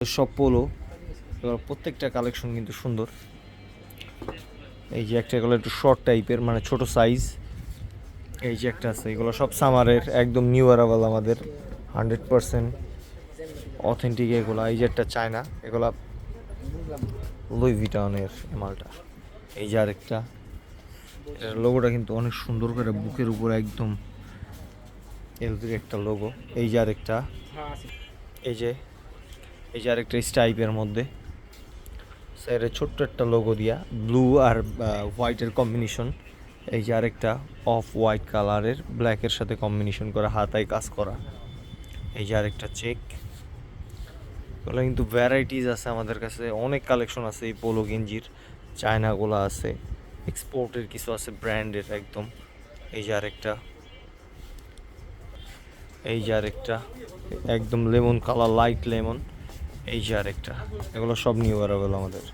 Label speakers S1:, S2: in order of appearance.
S1: সব পোলো এবার প্রত্যেকটা কালেকশন কিন্তু সুন্দর। এই যে একটা এগুলো একটু শর্ট টাইপের, মানে ছোট সাইজ। এই যে একটা আছে, এগুলো সব সামারের একদম নিউ অ্যারাইভাল, আমাদের 100% অথেন্টিক এগুলো। এই যে একটা চায়না, এগুলা লুই ভিটনের মালটা। এই যে আরেকটা, এটার লোগোটা কিন্তু অনেক সুন্দর করে বুকের উপর একদম এলভির একটা লোগো। এই যে আরেকটা, এই যে এই যে আরেকটা স্টাইপের মধ্যে সাইডে ছোট্ট একটা লোগো দিয়া ব্লু আর হোয়াইটের কম্বিনেশন। এই যে আরেকটা অফ হোয়াইট কালারের ব্ল্যাকের সাথে কম্বিনেশন করা, হাতায় কাজ করা। এই যে আরেকটা চেক। এগুলো কিন্তু ভ্যারাইটিস আছে আমাদের কাছে, অনেক কালেকশন আছে এই পোলো গেঞ্জির। চায়নাগুলো আছে, এক্সপোর্টের কিছু আছে, ব্র্যান্ডের একদম। এই যে আরেকটা, এই যে আরেকটা একদম লেমন কালার, লাইট লেমন। এই যে আরেকটা, এগুলো সব নিউ অ্যারাইভেল আমাদের।